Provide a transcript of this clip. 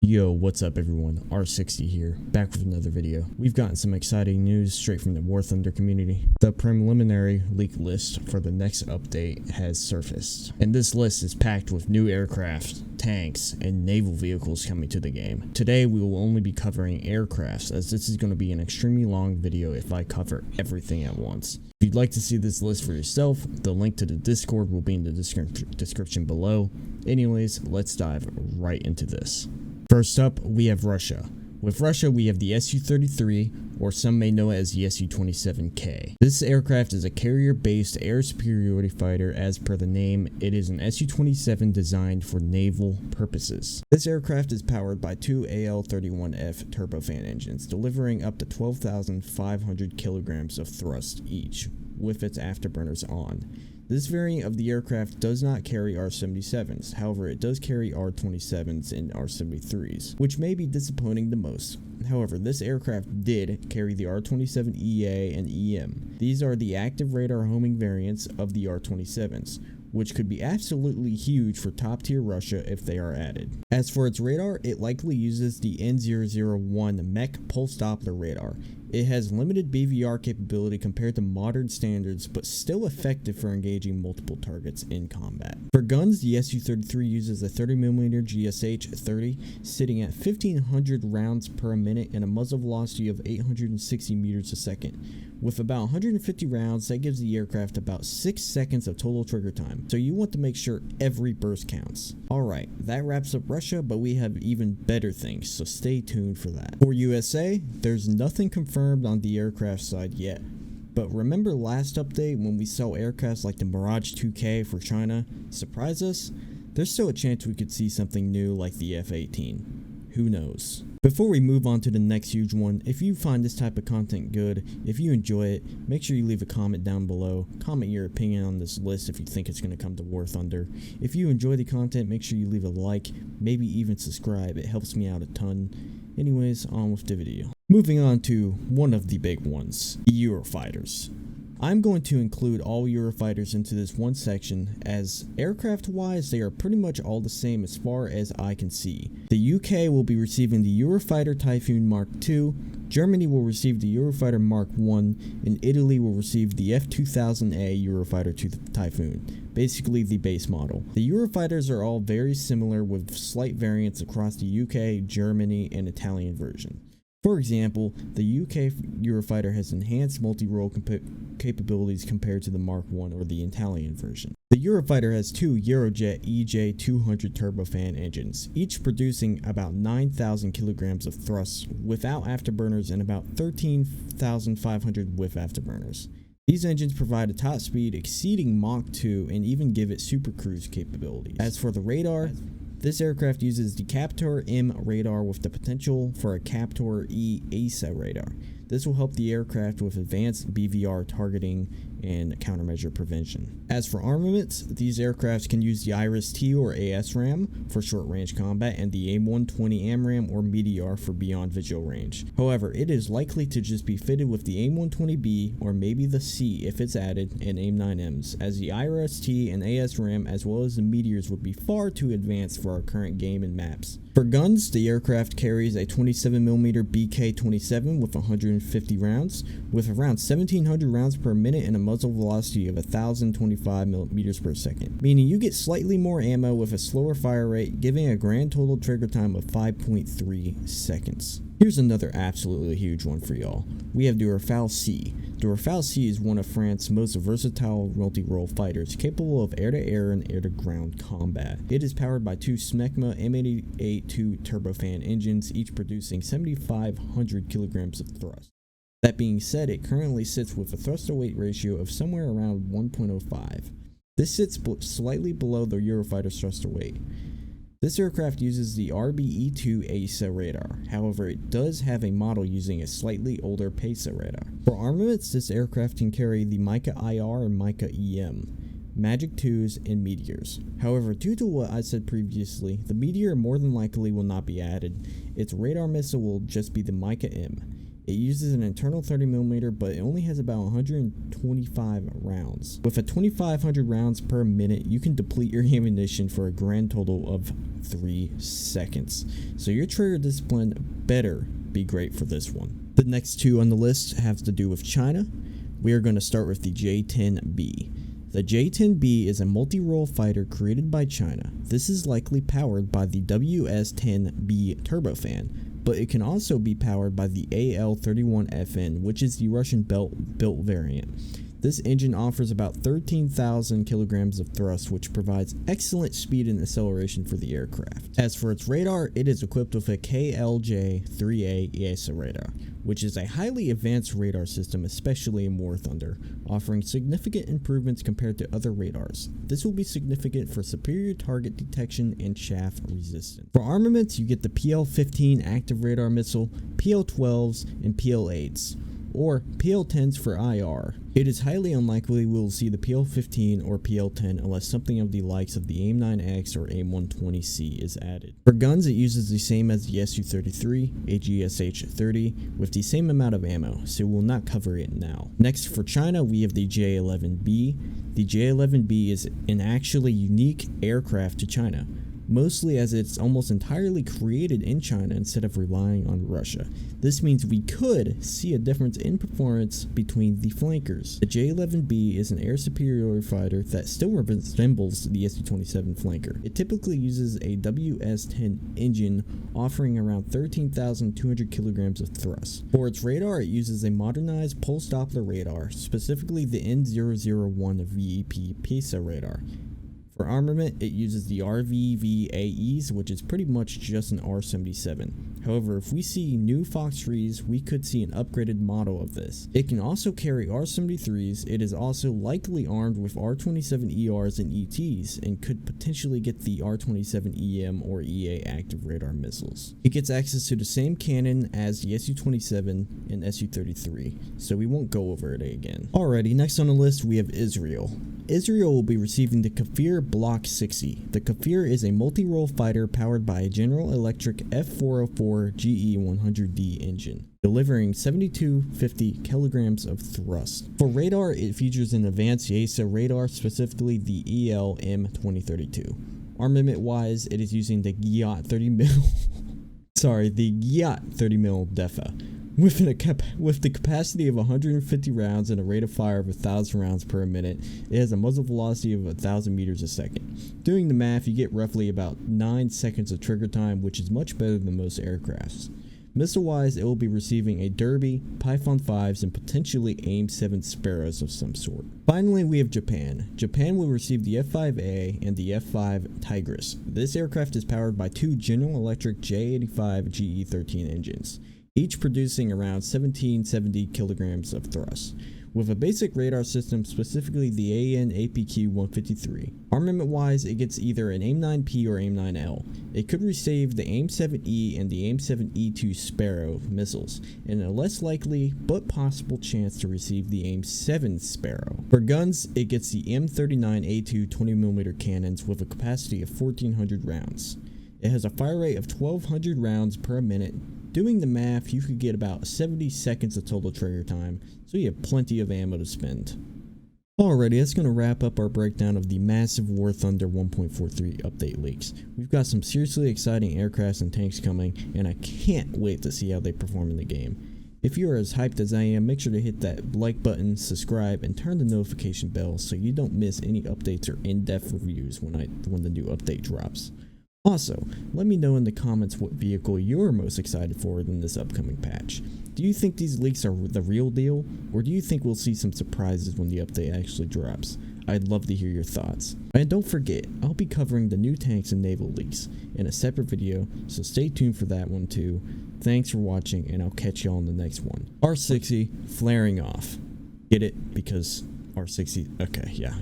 Yo, what's up everyone, R60 here, back with another video. We've gotten some exciting news straight from the War Thunder community. The preliminary leak list for the next update has surfaced, and this list is packed with new aircraft, tanks, and naval vehicles coming to the game. Today we will only be covering aircrafts, as this is going to be an extremely long video if I cover everything at once. If you'd like to see this list for yourself, the link to the Discord will be in the description below. Anyways, let's dive right into this. First up, we have Russia. With Russia, we have the Su-33, or some may know it as the Su-27K. This aircraft is a carrier-based air superiority fighter. As per the name, it is an Su-27 designed for naval purposes. This aircraft is powered by two AL-31F turbofan engines, delivering up to 12,500 kilograms of thrust each, with its afterburners on. This variant of the aircraft does not carry R-77s, however it does carry R-27s and R-73s, which may be disappointing the most. However, this aircraft did carry the R-27EA and EM. These are the active radar homing variants of the R-27s, which could be absolutely huge for top tier Russia if they are added. As for its radar, it likely uses the N001 Mech Pulse Doppler radar. It has limited BVR capability compared to modern standards, but still effective for engaging multiple targets in combat. For guns, the Su-33 uses a 30mm GSH-30, sitting at 1,500 rounds per minute and a muzzle velocity of 860 meters a second. With about 150 rounds, that gives the aircraft about 6 seconds of total trigger time, so you want to make sure every burst counts. Alright, that wraps up Russia, but we have even better things, so stay tuned for that. For USA, there's nothing confirmed on the aircraft side yet, but remember last update when we saw aircrafts like the Mirage 2K for China surprise us? There's still a chance we could see something new like the F-18. Who knows? Before we move on to the next huge one, if you find this type of content good, if you enjoy it, make sure you leave a comment down below. Comment your opinion on this list if you think it's going to come to War Thunder. If you enjoy the content, make sure you leave a like, maybe even subscribe. It helps me out a ton. Anyways, on with the video. Moving on to one of the big ones, the Eurofighters. I'm going to include all Eurofighters into this one section, as aircraft wise they are pretty much all the same as far as I can see. The UK will be receiving the Eurofighter Typhoon Mark II, Germany will receive the Eurofighter Mark I, and Italy will receive the F2000A Eurofighter Typhoon, basically the base model. The Eurofighters are all very similar with slight variants across the UK, Germany, and Italian version. For example, the UK Eurofighter has enhanced multi-role capabilities compared to the Mark I or the Italian version. The Eurofighter has two Eurojet EJ200 turbofan engines, each producing about 9,000 kilograms of thrust without afterburners and about 13,500 with afterburners. These engines provide a top speed exceeding Mach 2 and even give it super cruise capabilities. As for the radar, this aircraft uses the Captor M radar with the potential for a Captor E ASA radar. This will help the aircraft with advanced BVR targeting and countermeasure prevention. As for armaments, these aircrafts can use the IRIS-T or ASRAM for short-range combat and the AIM-120 AMRAM or Meteor for beyond visual range. However, it is likely to just be fitted with the AIM-120B or maybe the C if it's added, and AIM-9Ms, as the IRIS-T and ASRAM as well as the Meteors would be far too advanced for our current game and maps. For guns, the aircraft carries a 27mm BK-27 with 150 rounds, with around 1,700 rounds per minute and a muzzle velocity of 1,025 meters per second, meaning you get slightly more ammo with a slower fire rate, giving a grand total trigger time of 5.3 seconds. Here's another absolutely huge one for y'all. We have the Rafale C. The Rafale C is one of France's most versatile multi-role fighters, capable of air-to-air and air-to-ground combat. It is powered by two Smecma M88-2 turbofan engines, each producing 7,500 kilograms of thrust. That being said, it currently sits with a thrust-to-weight ratio of somewhere around 1.05. This sits slightly below the Eurofighter's thrust-to-weight. This aircraft uses the RBE-2 ASA radar, however it does have a model using a slightly older PESA radar. For armaments, this aircraft can carry the Mica IR and Mica EM, Magic 2s, and Meteors. However, due to what I said previously, the Meteor more than likely will not be added. Its radar missile will just be the Mica M. It uses an internal 30mm, but it only has about 125 rounds. With a 2,500 rounds per minute, you can deplete your ammunition for a grand total of 3 seconds. So your trigger discipline better be great for this one. The next two on the list have to do with China. We are going to start with the J-10B. The J-10B is a multi-role fighter created by China. This is likely powered by the WS-10B turbofan, but it can also be powered by the AL-31FN, which is the Russian built variant. This engine offers about 13,000 kilograms of thrust, which provides excellent speed and acceleration for the aircraft. As for its radar, it is equipped with a KLJ-3A ESA radar, which is a highly advanced radar system, especially in War Thunder, offering significant improvements compared to other radars. This will be significant for superior target detection and chaff resistance. For armaments, you get the PL-15 active radar missile, PL-12s, and PL-8s. Or PL-10s for IR. It is highly unlikely we will see the PL-15 or PL-10 unless something of the likes of the AIM-9X or AIM-120C is added. For guns, it uses the same as the Su-33, a GSH-30, with the same amount of ammo, so we will not cover it now. Next, for China, we have the J-11B. The J-11B is an actually unique aircraft to China, mostly as it's almost entirely created in China instead of relying on Russia. This means we could see a difference in performance between the flankers. The J-11B is an air superiority fighter that still resembles the Su-27 flanker. It typically uses a WS-10 engine offering around 13,200 kilograms of thrust. For its radar, it uses a modernized pulse Doppler radar, specifically the N001 VEP PESA radar. For armament, it uses the RVVAEs, which is pretty much just an R-77. However, if we see new Fox 3s, we could see an upgraded model of this. It can also carry R-73s. It is also likely armed with R-27ERs and ETs, and could potentially get the R-27EM or EA active radar missiles. It gets access to the same cannon as the Su-27 and Su-33, so we won't go over it again. Alrighty, next on the list we have Israel. Israel will be receiving the Kfir Block 60. The Kfir is a multi-role fighter powered by a General Electric F404 GE100D engine, delivering 7,250 kilograms of thrust. For radar, it features an advanced ESA radar, specifically the EL-M2032. Armament-wise, it is using the GIAT 30mm DEFA. With the capacity of 150 rounds and a rate of fire of 1,000 rounds per minute, it has a muzzle velocity of 1,000 meters a second. Doing the math, you get roughly about 9 seconds of trigger time, which is much better than most aircrafts. Missile-wise, it will be receiving a Derby, Python 5s, and potentially AIM-7 Sparrows of some sort. Finally, we have Japan. Japan will receive the F-5A and the F-5 Tigris. This aircraft is powered by two General Electric J85 GE13 engines, each producing around 1,770 kilograms of thrust, with a basic radar system, specifically the AN/APQ-153. Armament-wise, it gets either an AIM-9P or AIM-9L. It could receive the AIM-7E and the AIM-7E2 Sparrow missiles, and a less likely but possible chance to receive the AIM-7 Sparrow. For guns, it gets the M39A2 20mm cannons with a capacity of 1,400 rounds. It has a fire rate of 1,200 rounds per minute. Doing the math, you could get about 70 seconds of total trigger time, so you have plenty of ammo to spend. Alrighty, that's going to wrap up our breakdown of the massive War Thunder 1.43 update leaks. We've got some seriously exciting aircrafts and tanks coming, and I can't wait to see how they perform in the game. If you are as hyped as I am, make sure to hit that like button, subscribe, and turn the notification bell so you don't miss any updates or in-depth reviews when the new update drops. Also, let me know in the comments what vehicle you're most excited for in this upcoming patch. Do you think these leaks are the real deal, or do you think we'll see some surprises when the update actually drops? I'd love to hear your thoughts. And don't forget, I'll be covering the new tanks and naval leaks in a separate video, so stay tuned for that one too. Thanks for watching, and I'll catch y'all in the next one. R60 flaring off. Get it? Because R60, okay, yeah.